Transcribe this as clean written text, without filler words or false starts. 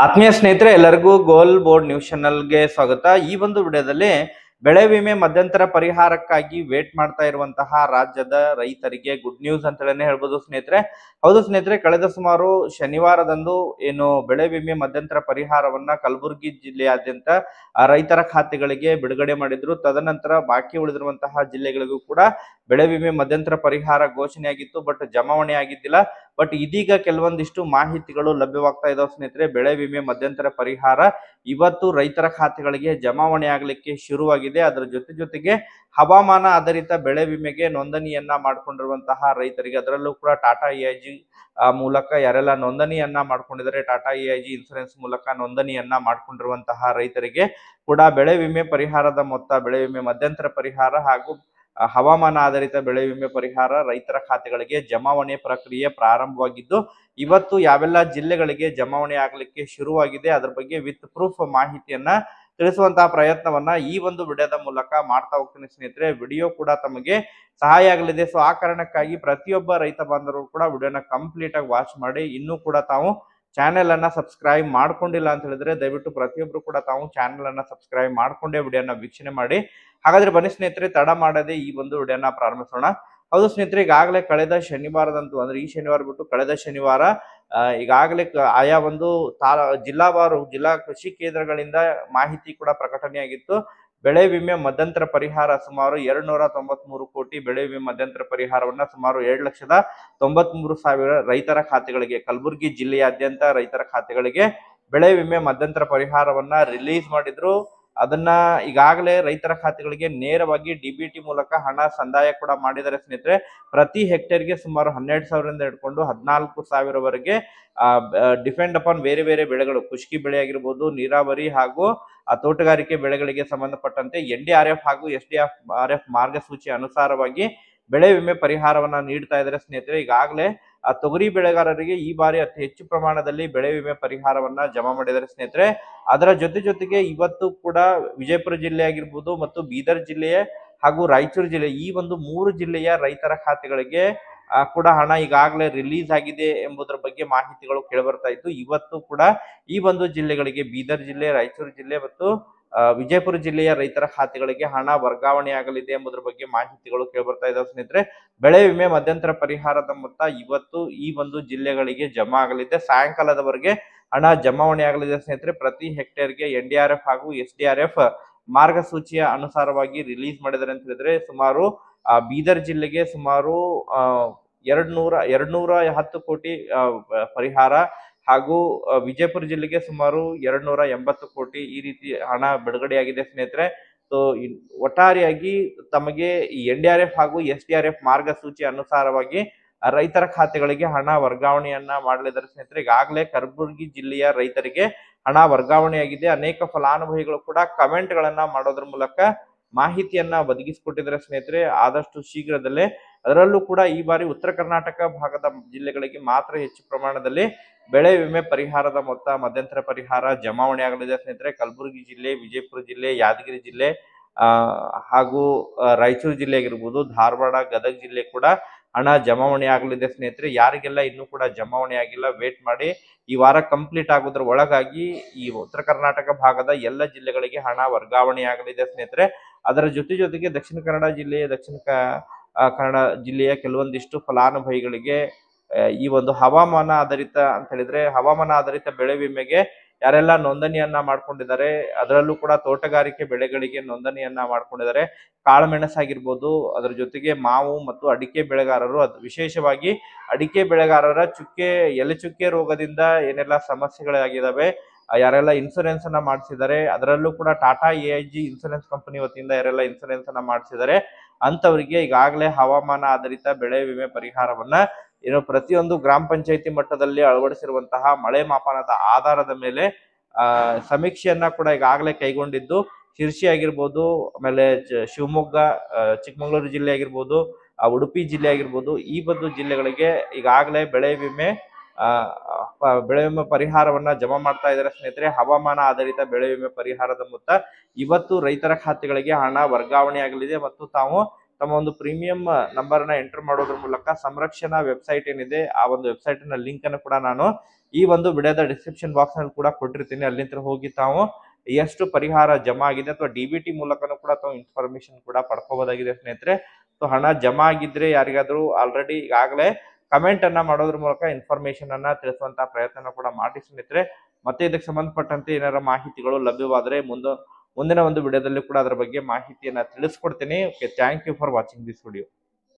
ಆತ್ಮೀಯ ಸ್ನೇಹಿತರೆ, ಎಲ್ಲರಿಗೂ ಗೋಲ್ ಬೋರ್ಡ್ ನ್ಯೂಸ್ ಚಾನಲ್ಗೆ ಸ್ವಾಗತ. ಈ ಒಂದು ವಿಡಿಯೋದಲ್ಲಿ ಬೆಳೆ ವಿಮೆ ಮಧ್ಯಂತರ ಪರಿಹಾರಕ್ಕಾಗಿ ವೇಟ್ ಮಾಡ್ತಾ ಇರುವಂತಹ ರಾಜ್ಯದ ರೈತರಿಗೆ ಗುಡ್ ನ್ಯೂಸ್ ಅಂತ ಹೇಳೇ ಹೇಳ್ಬೋದು ಸ್ನೇಹಿತರೆ. ಹೌದು ಸ್ನೇಹಿತರೆ, ಕಳೆದ ಸುಮಾರು ಶನಿವಾರದಂದು ಏನು ಬೆಳೆ ವಿಮೆ ಮಧ್ಯಂತರ ಪರಿಹಾರವನ್ನ ಕಲಬುರಗಿ ಜಿಲ್ಲೆಯಾದ್ಯಂತ ರೈತರ ಖಾತೆಗಳಿಗೆ ಬಿಡುಗಡೆ ಮಾಡಿದ್ರು. ತದನಂತರ ಬಾಕಿ ಉಳಿದಿರುವಂತಹ ಜಿಲ್ಲೆಗಳಿಗೂ ಕೂಡ ಬೆಳೆ ವಿಮೆ ಮಧ್ಯಂತರ ಪರಿಹಾರ ಘೋಷಣೆಯಾಗಿತ್ತು, ಬಟ್ ಜಮಾವಣೆ ಆಗಿದ್ದಿಲ್ಲ. ಬಟ್ ಇದೀಗ ಕೆಲವೊಂದಿಷ್ಟು ಮಾಹಿತಿಗಳು ಲಭ್ಯವಾಗ್ತಾ ಇದಾವೆ ಸ್ನೇಹಿತರೆ. ಬೆಳೆ ವಿಮೆ ಮಧ್ಯಂತರ ಪರಿಹಾರ ಇವತ್ತು ರೈತರ ಖಾತೆಗಳಿಗೆ ಜಮಾವಣೆ ಆಗಲಿಕ್ಕೆ ಶುರುವಾಗಿದೆ. ಅದರ ಜೊತೆಗೆ ಹವಾಮಾನ ಆಧಾರಿತ ಬೆಳೆ ವಿಮೆಗೆ ನೋಂದಣಿಯನ್ನ ಮಾಡಿಕೊಂಡಿರುವಂತಹ ರೈತರಿಗೆ, ಅದರಲ್ಲೂ ಕೂಡ ಟಾಟಾ ಎಐಜಿ ಮೂಲಕ ಯಾರೆಲ್ಲ ನೋಂದಣಿಯನ್ನ ಮಾಡ್ಕೊಂಡಿದ್ದಾರೆ, ಟಾಟಾ ಎಐಜಿ ಇನ್ಸೂರೆನ್ಸ್ ಮೂಲಕ ನೋಂದಣಿಯನ್ನ ಮಾಡ್ಕೊಂಡಿರುವಂತಹ ರೈತರಿಗೆ ಕೂಡ ಬೆಳೆ ವಿಮೆ ಪರಿಹಾರದ ಮೊತ್ತ, ಬೆಳೆ ವಿಮೆ ಮಧ್ಯಂತರ ಪರಿಹಾರ ಹಾಗೂ ಹವಾಮಾನ ಆಧಾರಿತ ಬೆಳೆ ವಿಮೆ ಪರಿಹಾರ ರೈತರ ಖಾತೆಗಳಿಗೆ ಜಮಾವಣೆ ಪ್ರಕ್ರಿಯೆ ಪ್ರಾರಂಭವಾಗಿದ್ದು, ಇವತ್ತು ಯಾವೆಲ್ಲ ಜಿಲ್ಲೆಗಳಿಗೆ ಜಮಾವಣೆ ಆಗಲಿಕ್ಕೆ ಶುರುವಾಗಿದೆ ಅದರ ಬಗ್ಗೆ ವಿತ್ ಪ್ರೂಫ್ ಮಾಹಿತಿಯನ್ನ ತಿಳಿಸುವಂತಹ ಪ್ರಯತ್ನವನ್ನ ಈ ಒಂದು ವಿಡಿಯೋದ ಮೂಲಕ ಮಾಡ್ತಾ ಹೋಗ್ತೀನಿ ಸ್ನೇಹಿತರೆ. ವಿಡಿಯೋ ಕೂಡ ತಮಗೆ ಸಹಾಯ ಆಗಲಿದೆ. ಸೊ ಆ ಕಾರಣಕ್ಕಾಗಿ ಪ್ರತಿಯೊಬ್ಬ ರೈತ ಬಾಂಧವರು ಕೂಡ ವಿಡಿಯೋನ ಕಂಪ್ಲೀಟ್ ಆಗಿ ವಾಚ್ ಮಾಡಿ. ಇನ್ನೂ ಕೂಡ ತಾವು ಚಾನೆಲ್ ಅನ್ನ ಸಬ್ಸ್ಕ್ರೈಬ್ ಮಾಡ್ಕೊಂಡಿಲ್ಲ ಅಂತ ಹೇಳಿದ್ರೆ ದಯವಿಟ್ಟು ಪ್ರತಿಯೊಬ್ರು ಕೂಡ ತಾವು ಚಾನೆಲ್ ಅನ್ನ ಸಬ್ಸ್ಕ್ರೈಬ್ ಮಾಡ್ಕೊಂಡೇ ವಿಡಿಯೋನ ವೀಕ್ಷಣೆ ಮಾಡಿ. ಹಾಗಾದ್ರೆ ಬನ್ನಿ ಸ್ನೇಹಿತರೆ, ತಡ ಮಾಡದೆ ಈ ಒಂದು ವಿಡಿಯೋನ ಪ್ರಾರಂಭಿಸೋಣ. ಹೌದು ಸ್ನೇಹಿತರೆ, ಈಗಾಗಲೇ ಕಳೆದ ಶನಿವಾರದಂತೂ, ಅಂದ್ರೆ ಈ ಶನಿವಾರ ಬಿಟ್ಟು ಕಳೆದ ಶನಿವಾರ ಈಗಾಗಲೇ ಆಯಾ ಒಂದು ಜಿಲ್ಲಾ ಕೃಷಿ ಕೇಂದ್ರಗಳಿಂದ ಮಾಹಿತಿ ಕೂಡ ಪ್ರಕಟಣೆಯಾಗಿತ್ತು. ಬೆಳೆ ವಿಮೆ ಮಧ್ಯಂತರ ಪರಿಹಾರ ಸುಮಾರು 293 ಕೋಟಿ ಬೆಳೆ ವಿಮೆ ಮಧ್ಯಂತರ ಪರಿಹಾರವನ್ನ ಸುಮಾರು 7,93,000 ರೈತರ ಖಾತೆಗಳಿಗೆ, ಕಲಬುರಗಿ ಜಿಲ್ಲೆಯಾದ್ಯಂತ ರೈತರ ಖಾತೆಗಳಿಗೆ ಬೆಳೆ ವಿಮೆ ಮಧ್ಯಂತರ ಪರಿಹಾರವನ್ನ ರಿಲೀಸ್ ಮಾಡಿದ್ರು. ಅದನ್ನ ಈಗಾಗಲೇ ರೈತರ ಖಾತೆಗಳಿಗೆ ನೇರವಾಗಿ ಡಿಬಿಟಿ ಮೂಲಕ ಹಣ ಸಂದಾಯ ಕೂಡ ಮಾಡಿದರೆ ಸ್ನೇಹಿತರೆ. ಪ್ರತಿ ಹೆಕ್ಟೇರ್ಗೆ ಸುಮಾರು 12,000 ಹಿಡ್ಕೊಂಡು 14,000ವರೆಗೆ ಡಿಪೆಂಡ್ ಅಪಾನ್ ಬೇರೆ ಬೇರೆ ಬೆಳೆಗಳು, ಖುಷ್ಕಿ ಬೆಳೆ ಆಗಿರ್ಬೋದು, ನೀರಾವರಿ ಹಾಗೂ ತೋಟಗಾರಿಕೆ ಬೆಳೆಗಳಿಗೆ ಸಂಬಂಧಪಟ್ಟಂತೆ NDRF ಹಾಗೂ SDRF ಮಾರ್ಗಸೂಚಿ ಅನುಸಾರವಾಗಿ ಬೆಳೆ ವಿಮೆ ಪರಿಹಾರವನ್ನ ನೀಡ್ತಾ ಇದ್ದಾರೆ ಸ್ನೇಹಿತರೆ. ಈಗಾಗಲೇ ತೊಗರಿ ಬೆಳೆಗಾರರಿಗೆ ಈ ಬಾರಿ ಅತಿ ಹೆಚ್ಚು ಪ್ರಮಾಣದಲ್ಲಿ ಬೆಳೆ ವಿಮೆ ಪರಿಹಾರವನ್ನ ಜಮಾ ಮಾಡಿದ್ದಾರೆ ಸ್ನೇಹಿತರೆ. ಅದರ ಜೊತೆಗೆ ಇವತ್ತು ಕೂಡ ವಿಜಯಪುರ ಜಿಲ್ಲೆ ಆಗಿರ್ಬೋದು ಮತ್ತು ಬೀದರ್ ಜಿಲ್ಲೆಯ ಹಾಗೂ ರಾಯಚೂರು ಜಿಲ್ಲೆ, ಈ ಒಂದು 3 ಜಿಲ್ಲೆಯ ರೈತರ ಖಾತೆಗಳಿಗೆ ಕೂಡ ಹಣ ಈಗಾಗಲೇ ರಿಲೀಸ್ ಆಗಿದೆ ಎಂಬುದರ ಬಗ್ಗೆ ಮಾಹಿತಿಗಳು ಕೇಳಿಬರ್ತಾ ಇತ್ತು. ಇವತ್ತು ಕೂಡ ಈ ಒಂದು ಜಿಲ್ಲೆಗಳಿಗೆ, ಬೀದರ್ ಜಿಲ್ಲೆ, ರಾಯಚೂರು ಜಿಲ್ಲೆ ಮತ್ತು ವಿಜಯಪುರ ಜಿಲ್ಲೆಯ ರೈತರ ಖಾತೆಗಳಿಗೆ ಹಣ ವರ್ಗಾವಣೆ ಆಗಲಿದೆ ಎಂಬುದರ ಬಗ್ಗೆ ಮಾಹಿತಿಗಳು ಕೇಳಿಬರ್ತಾ ಇದಾವೆ ಸ್ನೇಹಿತರೆ. ಬೆಳೆ ವಿಮೆ ಮಧ್ಯಂತರ ಪರಿಹಾರದ ಮೊತ್ತ ಇವತ್ತು ಈ ಒಂದು ಜಿಲ್ಲೆಗಳಿಗೆ ಜಮಾ ಆಗಲಿದೆ. ಸಾಯಂಕಾಲದವರೆಗೆ ಹಣ ಜಮಾವಣೆ ಆಗಲಿದೆ ಸ್ನೇಹಿತರೆ. ಪ್ರತಿ ಹೆಕ್ಟೇರ್ಗೆ NDRF ಹಾಗೂ SDRF ಮಾರ್ಗಸೂಚಿಯ ಅನುಸಾರವಾಗಿ ರಿಲೀಸ್ ಮಾಡಿದ್ದಾರೆ ಅಂತ ಹೇಳಿದ್ರೆ ಸುಮಾರು ಬೀದರ್ ಜಿಲ್ಲೆಗೆ ಸುಮಾರು 210 ಕೋಟಿ ಪರಿಹಾರ ಹಾಗೂ ವಿಜಯಪುರ ಜಿಲ್ಲೆಗೆ ಸುಮಾರು 280 ಕೋಟಿ ಈ ರೀತಿ ಹಣ ಬಿಡುಗಡೆಯಾಗಿದೆ ಸ್ನೇಹಿತರೆ. ಸೊ ಒಟ್ಟಾರೆಯಾಗಿ ತಮಗೆ ಈ NDRF ಹಾಗೂ SDRF ಮಾರ್ಗಸೂಚಿ ಅನುಸಾರವಾಗಿ ರೈತರ ಖಾತೆಗಳಿಗೆ ಹಣ ವರ್ಗಾವಣೆಯನ್ನ ಮಾಡಲಿದ್ದಾರೆ ಸ್ನೇಹಿತರೆ. ಈಗಾಗಲೇ ಕಲಬುರಗಿ ಜಿಲ್ಲೆಯ ರೈತರಿಗೆ ಹಣ ವರ್ಗಾವಣೆಯಾಗಿದೆ. ಅನೇಕ ಫಲಾನುಭವಿಗಳು ಕೂಡ ಕಮೆಂಟ್ ಗಳನ್ನ ಮಾಡೋದ್ರ ಮೂಲಕ ಮಾಹಿತಿಯನ್ನ ಒದಗಿಸಿಕೊಟ್ಟಿದ್ದಾರೆ ಸ್ನೇಹಿತರೆ. ಆದಷ್ಟು ಶೀಘ್ರದಲ್ಲೇ, ಅದರಲ್ಲೂ ಕೂಡ ಈ ಬಾರಿ ಉತ್ತರ ಕರ್ನಾಟಕ ಭಾಗದ ಜಿಲ್ಲೆಗಳಿಗೆ ಮಾತ್ರ ಹೆಚ್ಚು ಪ್ರಮಾಣದಲ್ಲಿ ಬೆಳೆ ವಿಮೆ ಪರಿಹಾರದ ಮೊತ್ತ, ಮಧ್ಯಂತರ ಪರಿಹಾರ ಜಮಾವಣೆ ಆಗಲಿದೆ ಸ್ನೇಹಿತರೆ. ಕಲಬುರಗಿ ಜಿಲ್ಲೆ, ವಿಜಯಪುರ ಜಿಲ್ಲೆ, ಯಾದಗಿರಿ ಜಿಲ್ಲೆ ಹಾಗೂ ರಾಯಚೂರು ಜಿಲ್ಲೆ ಆಗಿರ್ಬೋದು, ಧಾರವಾಡ, ಗದಗ ಜಿಲ್ಲೆ ಕೂಡ ಹಣ ಜಮಾವಣೆ ಆಗಲಿದೆ ಸ್ನೇಹಿತರೆ. ಯಾರಿಗೆಲ್ಲ ಇನ್ನೂ ಕೂಡ ಜಮಾವಣೆ ಆಗಿಲ್ಲ ವೇಟ್ ಮಾಡಿ. ಈ ವಾರ ಕಂಪ್ಲೀಟ್ ಆಗೋದ್ರ ಒಳಗಾಗಿ ಈ ಉತ್ತರ ಕರ್ನಾಟಕ ಭಾಗದ ಎಲ್ಲ ಜಿಲ್ಲೆಗಳಿಗೆ ಹಣ ವರ್ಗಾವಣೆ ಆಗಲಿದೆ ಸ್ನೇಹಿತರೆ. ಅದರ ಜೊತೆಗೆ ದಕ್ಷಿಣ ಕನ್ನಡ ಜಿಲ್ಲೆಯ ಕೆಲವೊಂದಿಷ್ಟು ಫಲಾನುಭವಿಗಳಿಗೆ ಈ ಒಂದು ಹವಾಮಾನ ಆಧಾರಿತ ಅಂತ ಹೇಳಿದ್ರೆ, ಹವಾಮಾನ ಆಧಾರಿತ ಬೆಳೆ ವಿಮೆಗೆ ಯಾರೆಲ್ಲ ನೋಂದಣಿಯನ್ನ ಮಾಡ್ಕೊಂಡಿದ್ದಾರೆ, ಅದರಲ್ಲೂ ಕೂಡ ತೋಟಗಾರಿಕೆ ಬೆಳೆಗಳಿಗೆ ನೋಂದಣಿಯನ್ನ ಮಾಡ್ಕೊಂಡಿದ್ದಾರೆ. ಕಾಳುಮೆಣಸಾಗಿರ್ಬೋದು, ಅದರ ಜೊತೆಗೆ ಮಾವು ಮತ್ತು ಅಡಿಕೆ ಬೆಳೆಗಾರರು, ಅದು ವಿಶೇಷವಾಗಿ ಅಡಿಕೆ ಬೆಳೆಗಾರರ ಎಲೆ ಚುಕ್ಕೆ ರೋಗದಿಂದ ಏನೆಲ್ಲ ಸಮಸ್ಯೆಗಳಾಗಿದ್ದಾವೆ, ಯಾರೆಲ್ಲ ಇನ್ಸೂರೆನ್ಸ್ ಅನ್ನ ಮಾಡಿಸಿದ್ದಾರೆ, ಅದರಲ್ಲೂ ಕೂಡ ಟಾಟಾ ಎಐಜಿ ಇನ್ಸೂರೆನ್ಸ್ ಕಂಪನಿ ವತಿಯಿಂದ ಯಾರೆಲ್ಲ ಇನ್ಸೂರೆನ್ಸ್ ಅನ್ನ ಮಾಡಿಸಿದ್ದಾರೆ ಅಂತವರಿಗೆ ಈಗಾಗಲೇ ಹವಾಮಾನ ಆಧಾರಿತ ಬೆಳೆ ವಿಮೆ ಪರಿಹಾರವನ್ನ ಪ್ರತಿಯೊಂದು ಗ್ರಾಮ ಪಂಚಾಯತಿ ಮಟ್ಟದಲ್ಲಿ ಅಳವಡಿಸಿರುವಂತಹ ಮಳೆ ಮಾಪನದ ಆಧಾರದ ಮೇಲೆ ಸಮೀಕ್ಷೆಯನ್ನ ಕೂಡ ಈಗಾಗಲೇ ಕೈಗೊಂಡಿದ್ದು, ಶಿರ್ಸಿ ಆಗಿರ್ಬೋದು, ಆಮೇಲೆ ಶಿವಮೊಗ್ಗ, ಚಿಕ್ಕಮಗಳೂರು ಜಿಲ್ಲೆ ಆಗಿರ್ಬೋದು, ಉಡುಪಿ ಜಿಲ್ಲೆ ಆಗಿರ್ಬೋದು, ಈ ಒಂದು ಜಿಲ್ಲೆಗಳಿಗೆ ಈಗಾಗಲೇ ಬೆಳೆ ವಿಮೆ ಪರಿಹಾರವನ್ನ ಜಮಾ ಮಾಡ್ತಾ ಇದ್ದಾರೆ ಸ್ನೇಹಿತರೆ. ಹವಾಮಾನ ಆಧಾರಿತ ಬೆಳೆ ವಿಮೆ ಪರಿಹಾರದ ಮೊತ್ತ ಇವತ್ತು ರೈತರ ಖಾತೆಗಳಿಗೆ ಹಣ ವರ್ಗಾವಣೆ ಆಗಲಿದೆ ಮತ್ತು ತಾವು ತಮ್ಮ ಒಂದು ಪ್ರೀಮಿಯಂ ನಂಬರ್ ನ ಎಂಟರ್ ಮಾಡೋದ್ರ ಮೂಲಕ ಸಂರಕ್ಷಣಾ ವೆಬ್ಸೈಟ್ ಏನಿದೆ ಆ ಒಂದು ವೆಬ್ಸೈಟ್ ನ ಲಿಂಕ್ ಅನ್ನು ಕೂಡ ನಾನು ಈ ಒಂದು ವಿಡಿಯೋದ ಡಿಸ್ಕ್ರಿಪ್ಷನ್ ಬಾಕ್ಸ್ ನಲ್ಲಿ ಕೂಡ ಕೊಟ್ಟಿರ್ತೀನಿ, ಅಲ್ಲಿಂದ ಹೋಗಿ ತಾವು ಎಷ್ಟು ಪರಿಹಾರ ಜಮಾ ಆಗಿದೆ ಅಥವಾ DBT ಮೂಲಕನೂ ಕೂಡ ತಾವು ಇನ್ಫಾರ್ಮೇಶನ್ ಕೂಡ ಪಡ್ಕೋಬಹುದಾಗಿದೆ ಸ್ನೇಹಿತರೆ. ಸೊ ಹಣ ಜಮಾ ಆಗಿದ್ರೆ ಯಾರಿಗಾದ್ರೂ ಆಲ್ರೆಡಿ ಈಗಾಗಲೇ ಕಮೆಂಟ್ ಅನ್ನ ಮಾಡೋದ್ರ ಮೂಲಕ ಇನ್ಫಾರ್ಮೇಶನ್ ಅನ್ನ ತಿಳಿಸುವಂತಹ ಪ್ರಯತ್ನ ಕೂಡ ಮಾಡಿ ಸ್ನೇಹಿತರೆ. ಮತ್ತೆ ಇದಕ್ಕೆ ಸಂಬಂಧಪಟ್ಟಂತೆ ಏನಾರ ಮಾಹಿತಿಗಳು ಲಭ್ಯವಾದರೆ ಮುಂದಿನ ಒಂದು ವಿಡಿಯೋದಲ್ಲಿ ಕೂಡ ಅದರ ಬಗ್ಗೆ ಮಾಹಿತಿಯನ್ನ ತಿಳಿಸ್ಕೊಡ್ತೀನಿ. Okay, thank you for watching this video.